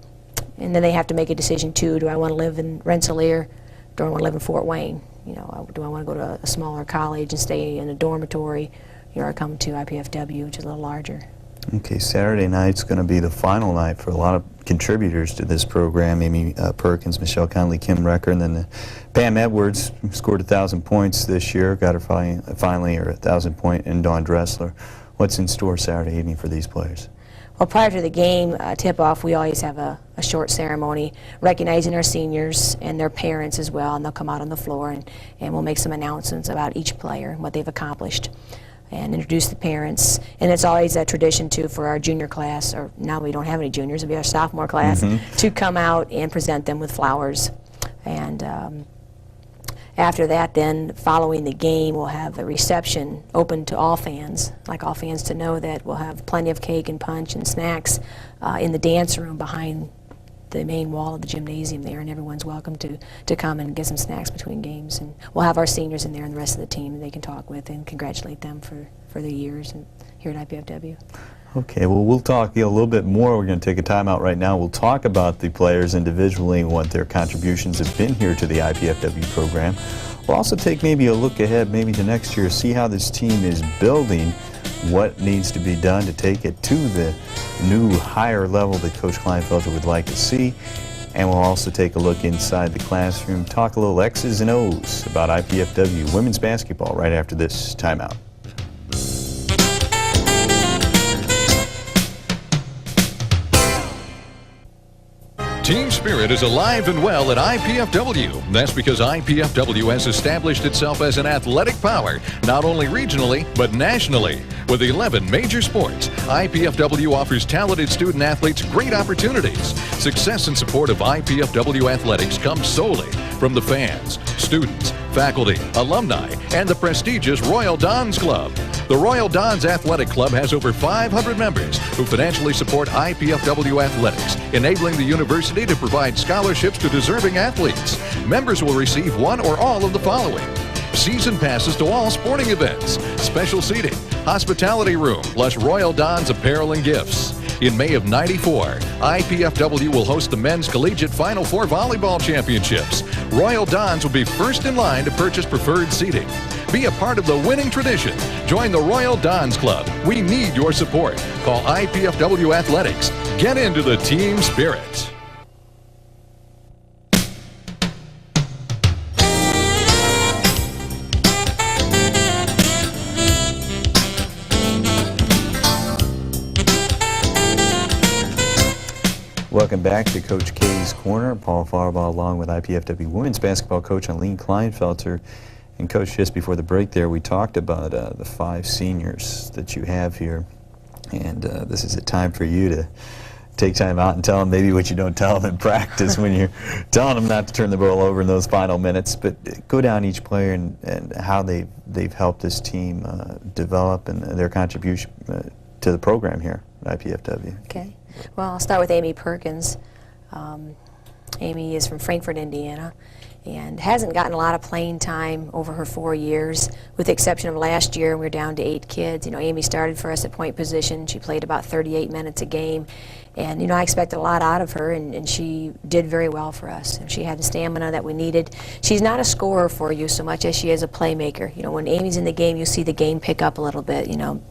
And then they have to make a decision, too. Do I want to live in Rensselaer? Do I want to live in Fort Wayne? You know, do I want to go to a smaller college and stay in a dormitory, you know, or come to IPFW, which is a little larger? Okay, Saturday night's going to be the final night for a lot of contributors to this program. Amy Perkins, Michelle Connolly, Kim Recker, and then Pam Edwards, who scored 1,000 points this year, got her finally her 1,000-point, and Dawn Dressler. What's in store Saturday evening for these players? Well, prior to the game tip-off, we always have a short ceremony recognizing our seniors and their parents as well, and they'll come out on the floor, and we'll make some announcements about each player and what they've accomplished and introduce the parents. And it's always a tradition, too, for our junior class, or now we don't have any juniors, it'll be our sophomore class, to come out and present them with flowers. And after that, then, following the game, we'll have a reception open to all fans, like all fans to know that we'll have plenty of cake and punch and snacks in the dance room behind the main wall of the gymnasium there, and everyone's welcome to come and get some snacks between games. And we'll have our seniors in there and the rest of the team that they can talk with and congratulate them for their years here at IPFW. Okay, well, we'll talk a little bit more. We're going to take a time out right now. We'll talk about the players individually and what their contributions have been here to the IPFW program. We'll also take maybe a look ahead, maybe to next year, see how this team is building, what needs to be done to take it to the new higher level that Coach Kleinfelter would like to see. And we'll also take a look inside the classroom, talk a little X's and O's about IPFW women's basketball right after this timeout. Team spirit is alive and well at IPFW. That's because IPFW has established itself as an athletic power, not only regionally, but nationally. With 11 major sports, IPFW offers talented student athletes great opportunities. Success and support of IPFW athletics comes solely from the fans, students, faculty, alumni, and the prestigious Royal Dons Club. The Royal Dons Athletic Club has over 500 members who financially support IPFW athletics, enabling the university to provide scholarships to deserving athletes. Members will receive one or all of the following: season passes to all sporting events, special seating, hospitality room, plus Royal Dons apparel and gifts. In May of '94, IPFW will host the Men's Collegiate Final Four Volleyball Championships. Royal Dons will be first in line to purchase preferred seating. Be a part of the winning tradition. Join the Royal Dons Club. We need your support. Call IPFW Athletics. Get into the team spirit. Welcome back to Coach K's Corner. Paul Farbaugh along with IPFW women's basketball coach Eileen Kleinfelter. And Coach, just before the break there, we talked about the 5 seniors that you have here. And this is a time for you to take time out and tell them maybe what you don't tell them in practice when you're telling them not to turn the ball over in those final minutes. But go down each player and how they've helped this team develop and their contribution to the program here at IPFW. Okay. Well, I'll start with Amy Perkins. Amy is from Frankfort, Indiana, and hasn't gotten a lot of playing time over her 4 years, with the exception of last year. We were down to 8 kids. You know, Amy started for us at point position. She played about 38 minutes a game, and you know, I expected a lot out of her, and she did very well for us. She had the stamina that we needed. She's not a scorer for you so much as she is a playmaker. You know, when Amy's in the game, you see the game pick up a little bit. You know,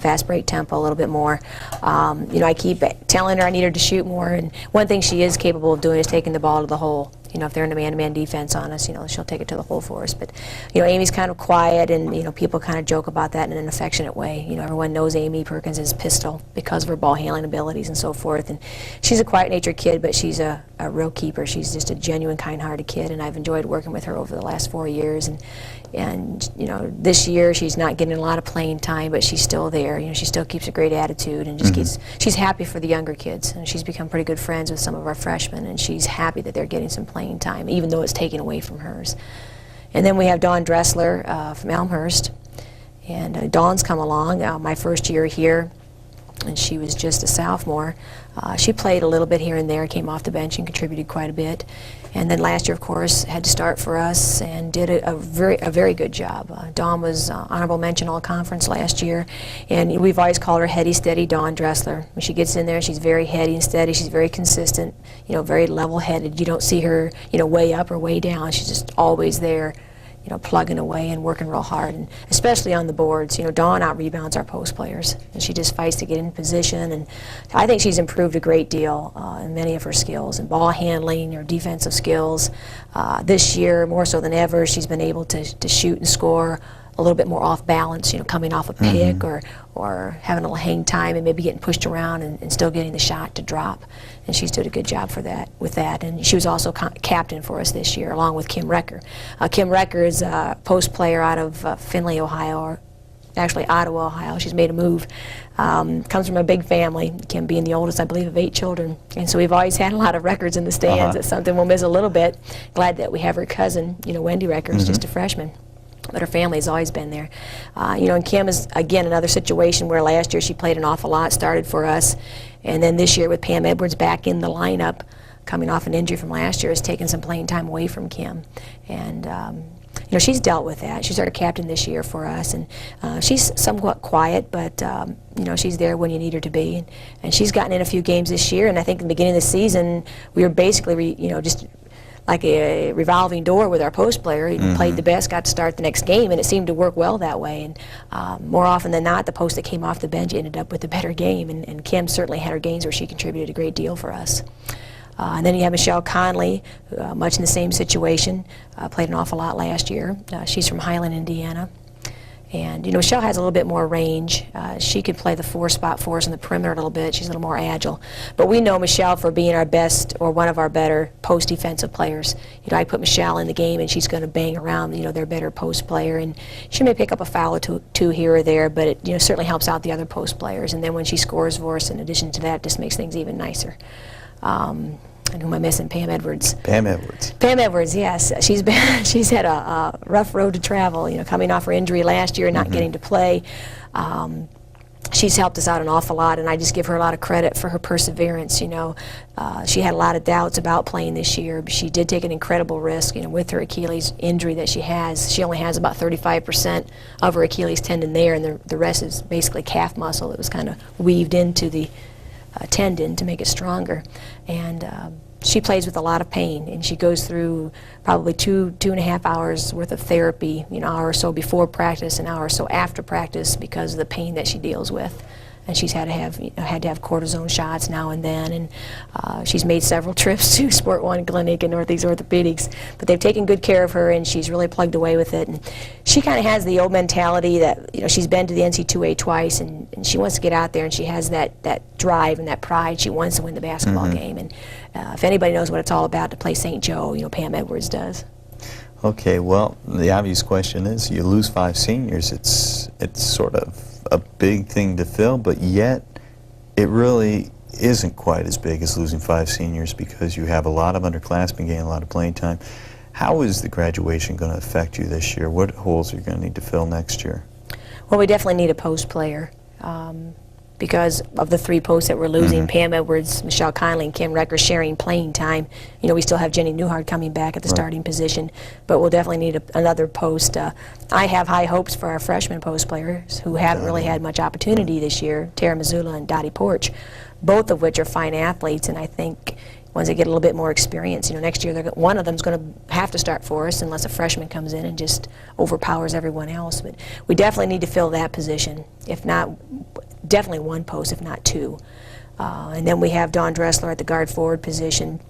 fast break tempo a little bit more. You know, I keep telling her I need her to shoot more, and one thing she is capable of doing is taking the ball to the hole. You know, if they're in a man-to-man defense on us, you know, she'll take it to the hole for us. But, you know, Amy's kind of quiet, and, you know, people kind of joke about that in an affectionate way. You know, everyone knows Amy Perkins is Pistol because of her ball handling abilities and so forth. And she's a quiet-natured kid, but she's a real keeper. She's just a genuine, kind-hearted kid, and I've enjoyed working with her over the last 4 years. And you know, this year she's not getting a lot of playing time, but she's still there. You know, she still keeps a great attitude and just she's happy for the younger kids. And she's become pretty good friends with some of our freshmen, and she's happy that they're getting some playing time, even though it's taken away from hers. And then we have Dawn Dressler from Elmhurst. And Dawn's come along, my first year here, and she was just a sophomore. She played a little bit here and there, came off the bench and contributed quite a bit. And then last year, of course, had to start for us and did a very good job. Dawn was honorable mention all-conference last year, and we've always called her heady, steady Dawn Dressler. When she gets in there, she's very heady and steady. She's very consistent, you know, very level-headed. You don't see her, you know, way up or way down. She's just always there, you know, plugging away and working real hard, and especially on the boards. You know, Dawn out-rebounds our post players, and she just fights to get in position, and I think she's improved a great deal in many of her skills, and ball handling, her defensive skills. This year, more so than ever, she's been able to shoot and score a little bit more off balance, you know, coming off a pick or having a little hang time and maybe getting pushed around and still getting the shot to drop. And she's did a good job with that. And she was also captain for us this year, along with Kim Recker. Kim Recker is a post player out of Findlay, Ohio, or actually Ottawa, Ohio. She's made a move. Comes from a big family, Kim being the oldest, I believe, of 8 children. And so we've always had a lot of records in the stands. It's something we'll miss a little bit. Glad that we have her cousin, you know, Wendy Recker, who's just a freshman. But her family's always been there. You know, and Kim is, again, another situation where last year she played an awful lot, started for us, and then this year with Pam Edwards back in the lineup, coming off an injury from last year, has taken some playing time away from Kim. And, you know, she's dealt with that. She's our captain this year for us, and she's somewhat quiet, but, you know, she's there when you need her to be. And she's gotten in a few games this year, and I think in the beginning of the season, we were basically, you know, just like a revolving door with our post player. He played the best, got to start the next game, and it seemed to work well that way. And more often than not, the post that came off the bench ended up with a better game, and Kim certainly had her games where she contributed a great deal for us. And then you have Michelle Conley, much in the same situation, played an awful lot last year. She's from Highland, Indiana. And, you know, Michelle has a little bit more range. She could play the 4 spot for us on the perimeter a little bit. She's a little more agile. But we know Michelle for being our best or one of our better post defensive players. You know, I put Michelle in the game and she's going to bang around, you know, their better post player. And she may pick up a foul or two here or there, but it, you know, certainly helps out the other post players. And then when she scores for us, in addition to that, it just makes things even nicer. And who am I missing? Pam Edwards. Pam Edwards. Pam Edwards, yes. She's had a rough road to travel, you know, coming off her injury last year, not getting to play. she's helped us out an awful lot, and I just give her a lot of credit for her perseverance. You know, she had a lot of doubts about playing this year, but she did take an incredible risk. You know, with her Achilles injury that she has, she only has about 35% of her Achilles tendon there, and the rest is basically calf muscle that was kind of weaved into the tendon to make it stronger. And she plays with a lot of pain, and she goes through probably 2.5 hours worth of therapy, you know, an hour or so before practice, an hour or so after practice, because of the pain that she deals with. And she's had to have cortisone shots now and then, and she's made several trips to Sport One Clinic and Northeast Orthopedics, but they've taken good care of her, and she's really plugged away with it. And she kind of has the old mentality that, you know, she's been to the NC2A twice, and she wants to get out there, and she has that drive and that pride. She wants to win the basketball game, and if anybody knows what it's all about to play St. Joe, you know, Pam Edwards does. Okay, well, the obvious question is, you lose 5 seniors. It's sort of a big thing to fill, but yet it really isn't quite as big as losing 5 seniors, because you have a lot of underclassmen getting a lot of playing time. How is the graduation going to affect you this year? What holes are you going to need to fill next year? Well, we definitely need a post player. Because of the 3 posts that we're losing, Pam Edwards, Michelle Conley, and Kim Recker sharing playing time. You know, we still have Jenny Newhart coming back at the starting position, but we'll definitely need another post. I have high hopes for our freshman post players who haven't really had much opportunity this year, Tara Missoula and Dottie Porch, both of which are fine athletes, and I think once they get a little bit more experience, you know, next year one of them's going to have to start for us unless a freshman comes in and just overpowers everyone else. But we definitely need to fill that position. If not, definitely 1 post, if not 2. And then we have Dawn Dressler at the guard forward position.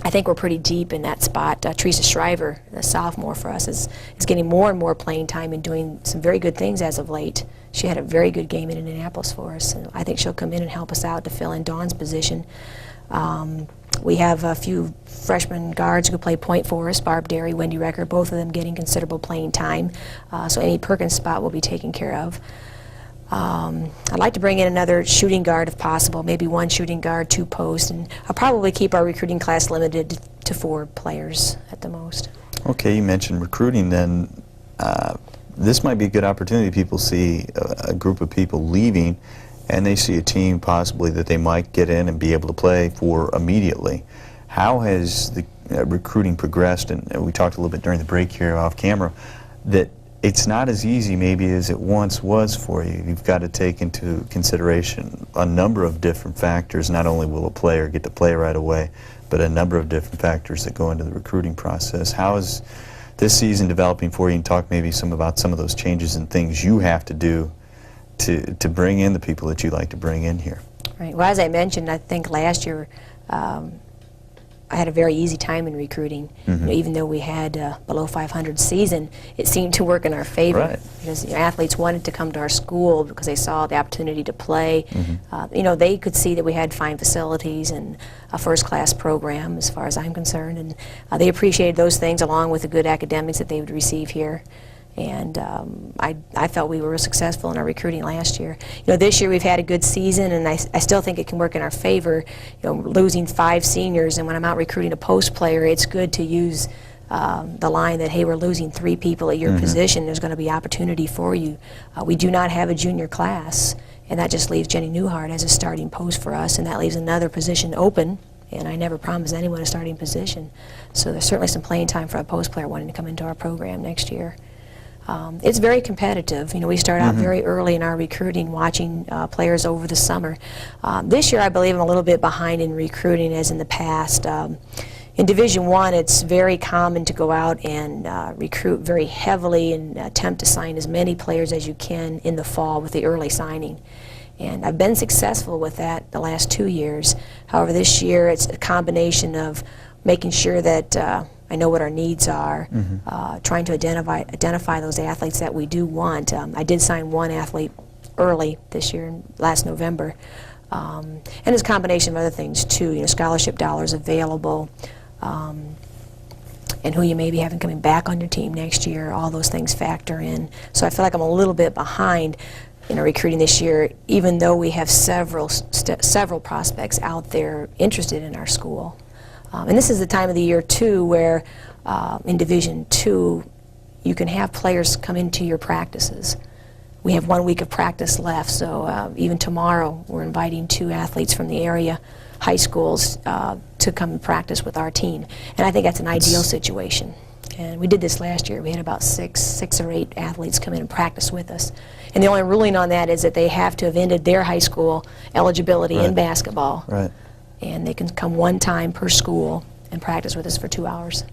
I think we're pretty deep in that spot. Teresa Shriver, the sophomore for us, is getting more and more playing time and doing some very good things as of late. She had a very good game in Indianapolis for us, and I think she'll come in and help us out to fill in Dawn's position. We have a few freshman guards who play point for us, Barb Derry, Wendy Recker, both of them getting considerable playing time. So Amy Perkins' spot will be taken care of. I'd like to bring in another shooting guard if possible, maybe 1 shooting guard, 2 posts, and I'll probably keep our recruiting class limited to 4 players at the most. Okay, you mentioned recruiting then. This might be a good opportunity. People see a group of people leaving, and they see a team possibly that they might get in and be able to play for immediately. How has the recruiting progressed? And we talked a little bit during the break here off camera that it's not as easy maybe as it once was for you. You've got to take into consideration a number of different factors. Not only will a player get to play right away, but a number of different factors that go into the recruiting process. How is this season developing for you? And talk maybe about some of those changes and things you have to do to bring in the people that you like to bring in here. Right. Well, as I mentioned, I think last year I had a very easy time in recruiting. You know, even though we had below 500 season, it seemed to work in our favor. Right. Because you know, athletes wanted to come to our school because they saw the opportunity to play. You know, they could see that we had fine facilities and a first-class program, as far as I'm concerned, and they appreciated those things along with the good academics that they would receive here. And I felt we were successful in our recruiting last year. You know, this year we've had a good season, and I still think it can work in our favor. You know, losing 5 seniors, and when I'm out recruiting a post player, it's good to use the line that, hey, we're losing 3 people at your position. There's going to be opportunity for you. We do not have a junior class, and that just leaves Jenny Newhart as a starting post for us, and that leaves another position open. And I never promised anyone a starting position. So there's certainly some playing time for a post player wanting to come into our program next year. It's very competitive. You know, we start out very early in our recruiting, watching players over the summer. This year, I believe I'm a little bit behind in recruiting as in the past. In Division I, it's very common to go out and recruit very heavily and attempt to sign as many players as you can in the fall with the early signing. And I've been successful with that the last 2 years. However, this year, it's a combination of making sure that I know what our needs are, trying to identify those athletes that we do want. I did sign 1 athlete early this year, last November. And it's a combination of other things too, you know, scholarship dollars available, and who you may be having coming back on your team next year. All those things factor in. So I feel like I'm a little bit behind in our recruiting this year, even though we have several prospects out there interested in our school. And this is the time of the year, too, where in Division II, you can have players come into your practices. we have 1 week of practice left, so even tomorrow we're inviting 2 athletes from the area high schools to come and practice with our team. And I think that's an ideal situation. And we did this last year. We had about six or eight athletes come in and practice with us. And the only ruling on that is that they have to have ended their high school eligibility in basketball. Right. And they can come 1 time per school and practice with us for 2 hours.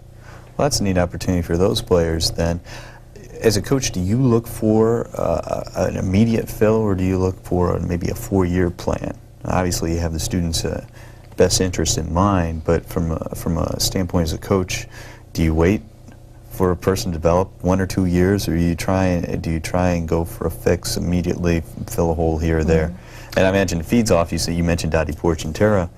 Well, that's a neat opportunity for those players then. As a coach, do you look for an immediate fill, or do you look for maybe a 4-year plan? Obviously, you have the students' best interest in mind, but from a standpoint as a coach, do you wait for a person to develop 1 or 2 years, or do you try and go for a fix immediately, fill a hole here or there? And I imagine it feeds off. You mentioned Dottie Porchentera.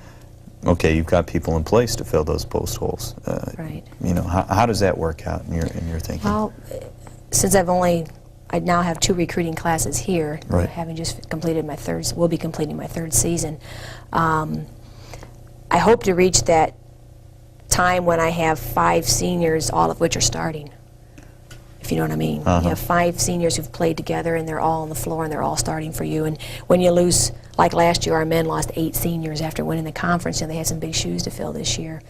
Okay, you've got people in place to fill those post holes. Right. You know, how does that work out in your thinking? Well, since I now have 2 recruiting classes here, Right. having just completed my will be completing my 3rd season. I hope to reach that time when I have 5 seniors, all of which are starting, if you know what I mean. You have 5 seniors who've played together and they're all on the floor and they're all starting for you. And when you lose, like last year, our men lost 8 seniors after winning the conference, and they had some big shoes to fill this year.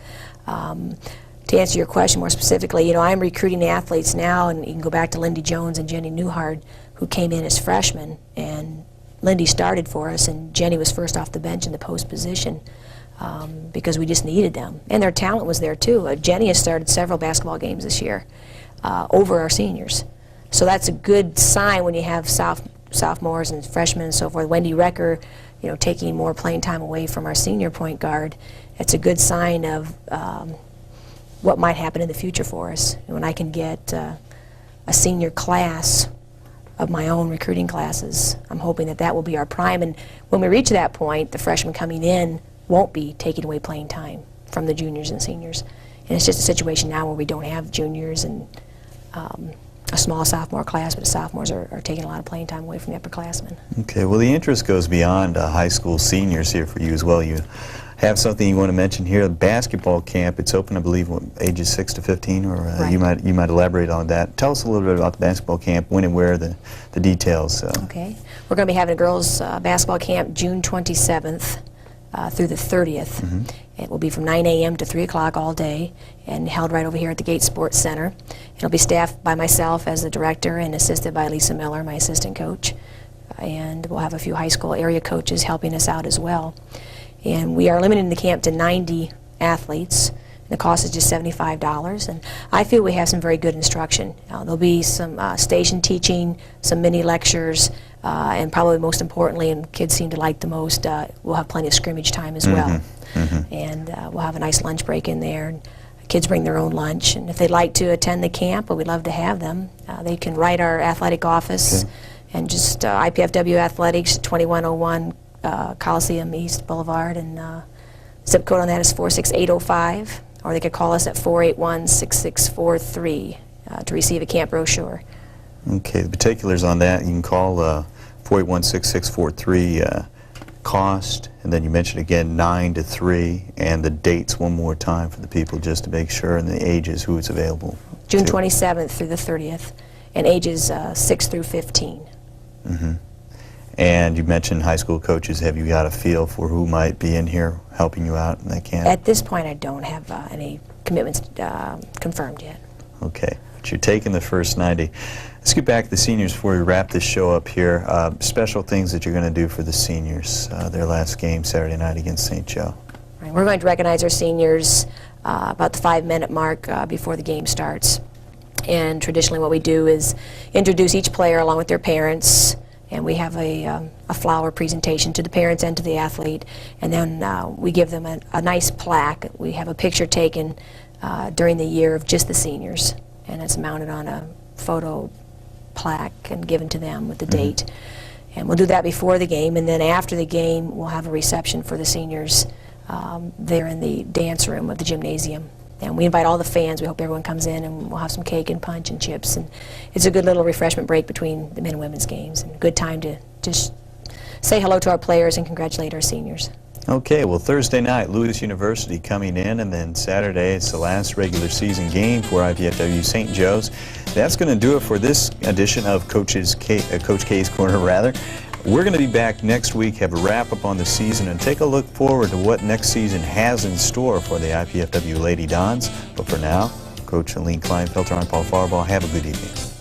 To answer your question more specifically, you know, I'm recruiting athletes now, and you can go back to Lindy Jones and Jenny Newhard, who came in as freshmen, and Lindy started for us, and Jenny was first off the bench in the post position because we just needed them. And their talent was there too. Jenny has started several basketball games this year over our seniors. So that's a good sign when you have sophomores and freshmen and so forth. Wendy Recker, you know, taking more playing time away from our senior point guard. It's a good sign of what might happen in the future for us. And when I can get a senior class of my own recruiting classes, I'm hoping that that will be our prime. And when we reach that point, the freshmen coming in won't be taking away playing time from the juniors and seniors. And it's just a situation now where we don't have juniors and a small sophomore class, but the sophomores are taking a lot of playing time away from the upperclassmen. Okay, well, the interest goes beyond high school seniors here for you as well. You have something you want to mention here, the basketball camp. It's open, I believe, what, ages 6 to 15, or Right. you might elaborate on that. Tell us a little bit about the basketball camp, when and where, the details. Okay. We're going to be having a girls' basketball camp June 27th through the 30th. It will be from 9 a.m. to 3 o'clock all day and held right over here at the Gates Sports Center. It'll be staffed by myself as the director and assisted by Lisa Miller, my assistant coach. And we'll have a few high school area coaches helping us out as well. And we are limiting the camp to 90 athletes. The cost is just $75, and I feel we have some very good instruction. There'll be some station teaching, some mini lectures, and probably most importantly, and kids seem to like the most, we'll have plenty of scrimmage time as well. And we'll have a nice lunch break in there. And kids bring their own lunch, and if they'd like to attend the camp, we'd love to have them. They can write our athletic office and just IPFW Athletics, 2101 Coliseum East Boulevard, and zip code on that is 46805, or they could call us at 481-6643 to receive a camp brochure. Okay, the particulars on that, you can call 481-6643 cost, and then you mentioned again 9 to 3, and the dates one more time for the people just to make sure, and the ages, who is available. June 27th through the 30th, and ages 6 through 15. And you mentioned high school coaches. Have you got a feel for who might be in here helping you out in that camp? At this point, I don't have any commitments confirmed yet. Okay, but you're taking the first 90. Let's get back to the seniors before we wrap this show up here. Special things that you're going to do for the seniors, their last game Saturday night against St. Joe. Right, we're going to recognize our seniors about the 5-minute mark before the game starts. And traditionally what we do is introduce each player along with their parents, and we have a flower presentation to the parents and to the athlete, and then we give them a nice plaque. We have a picture taken during the year of just the seniors, and it's mounted on a photo plaque and given to them with the date. And we'll do that before the game, and then after the game we'll have a reception for the seniors there in the dance room of the gymnasium. And we invite all the fans. We hope everyone comes in, and we'll have some cake and punch and chips. And it's a good little refreshment break between the men and women's games, and a good time to just say hello to our players and congratulate our seniors. Okay, well, Thursday night, Lewis University coming in, and then Saturday, it's the last regular season game for IPFW St. Joe's. That's going to do it for this edition of Coach K's Corner, rather. We're going to be back next week, have a wrap-up on the season, and take a look forward to what next season has in store for the IPFW Lady Dons. But for now, Coach Aline Kleinfelter, I'm Paul Farbaugh. Have a good evening.